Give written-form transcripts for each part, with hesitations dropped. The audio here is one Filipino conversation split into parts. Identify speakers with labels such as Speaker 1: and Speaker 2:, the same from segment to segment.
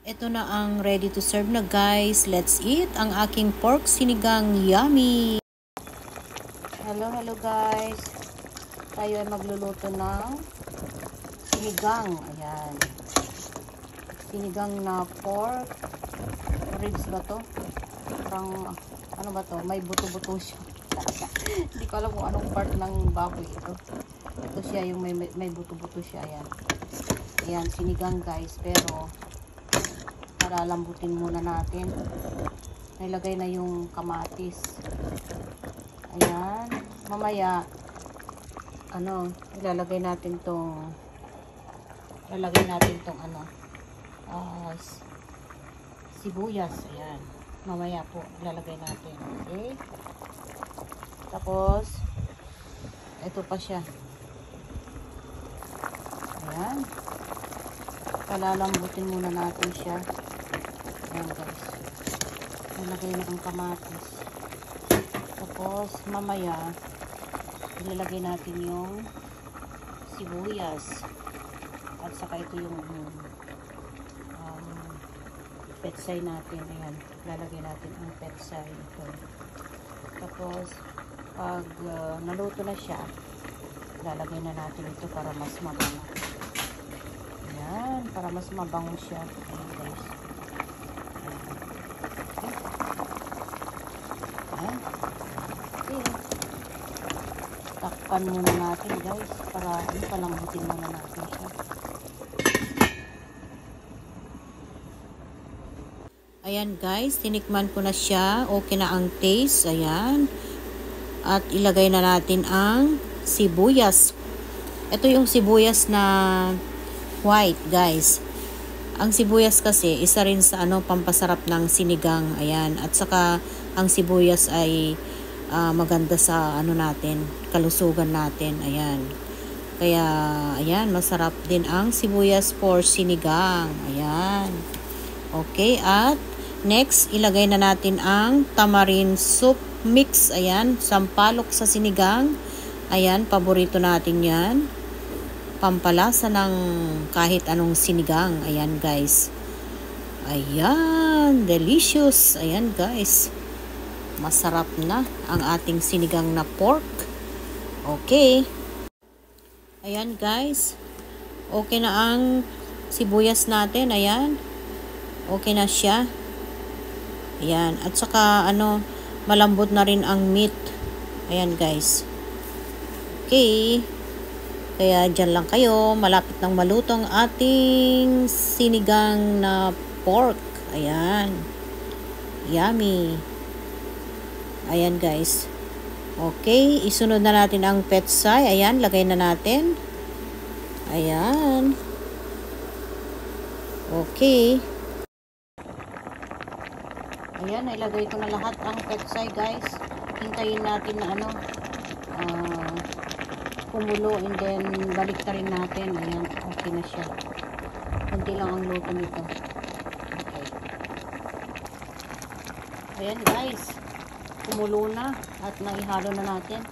Speaker 1: Ito na ang ready to serve na guys. Let's eat ang aking pork sinigang yummy. Hello guys. Tayo ay magluluto ng sinigang. Ayan. Sinigang na pork. Ribs ba to? Parang ano ba to? May buto-buto siya. Hindi ko alam kung anong part ng baboy ito. Ito siya yung may buto-buto siya. Ayan. Ayan, sinigang guys. Pero palalambutin muna natin. Nilagay na yung kamatis. Ayan. Mamaya ilalagay natin tong sibuyas. Ayan. Mamaya po ilalagay natin. Okay? Tapos ito pa siya. Ayan. Palalambutin muna natin siya. Ayan guys. Nilagay na ang kamatis. Tapos mamaya ilalagay natin yung sibuyas. At saka ito yung petsay natin. Ayan. Lalagay natin ang petsay. Ito. Tapos pag naluto na siya, lalagay na natin ito para mas mabango. Ayan. Para mas mabango siya. Ayan guys. Ayan. Okay. Takpan muna natin guys. Para palambutin muna natin siya. Ayan guys. Tinikman ko na siya. Okay na ang taste. Ayan. At ilagay na natin ang sibuyas. Ito yung sibuyas na white guys. Ang sibuyas kasi isa rin sa pampasarap ng sinigang. Ayan. At saka ang sibuyas ay maganda sa natin, kalusugan natin. Ayan. Kaya ayan, masarap din ang sibuyas for sinigang. Ayan. Okay, at next ilagay na natin ang tamarind soup mix. Ayan, sampalok sa sinigang. Ayan, paborito natin 'yan. Pampalasa ng kahit anong sinigang. Ayan guys. Ayan, delicious. Ayan guys. Masarap na ang ating sinigang na pork. Okay. Ayan guys. Okay na ang sibuyas natin. Ayan. Okay na siya. Ayan. At saka malambot na rin ang meat. Ayan guys. Okay. Kaya dyan lang kayo, malapit nang maluto ang ating sinigang na pork. Ayan. Yummy. Ayan guys. Okay, isunod na natin ang petsay. Ayan, lagay na natin. Ayan. Okay. Ayan, ilagay ko na lahat ang petsay guys. Hintayin natin na kumulo and then balik na rin natin. Ayan, okay na siya. Kunti lang ang luto nito. Okay. Ayan guys, kumulo na at naihalo na natin.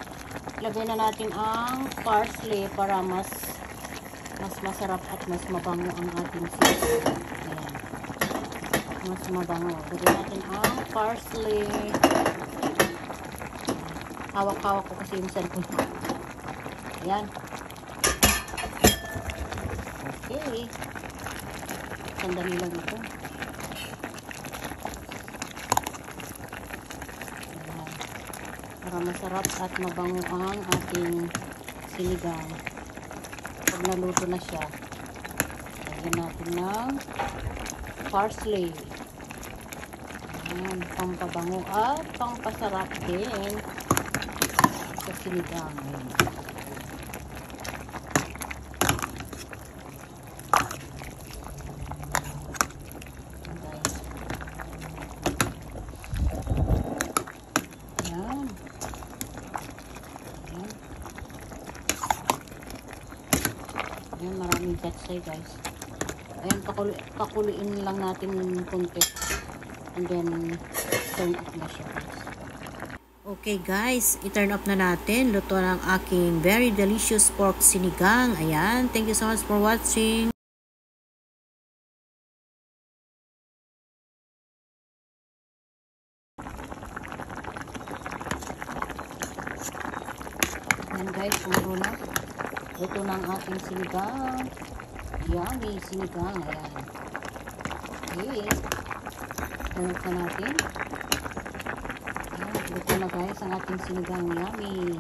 Speaker 1: Ilagay na natin ang parsley para mas masarap at mas mabango ang ating sinigang. Ayan. Mas mabango. Ilagay natin ang parsley. Hawak-hawak ko kasi yung cellphone. Ayan. Okay. Sandali lang ito. Ayan. Para masarap at mabango ang ating sinigang. Pag naluto na siya, lagyan natin ng parsley. Ayan. Pampabango at pampasarap din sa sinigang. Ayan. Ayan, maraming petsay guys. Ayan, pakuluin lang natin yung konti. And then, turn off na siya. Okay guys, i-turn off na natin. Luto ng aking very delicious pork sinigang. Ayan, thank you so much for watching. Ayan guys, puro na. Ito na ang ating sinigang. Yummy sinigang. Ayan. Okay. Tanong na natin. Ayan, ito na guys ang ating sinigang. Yummy.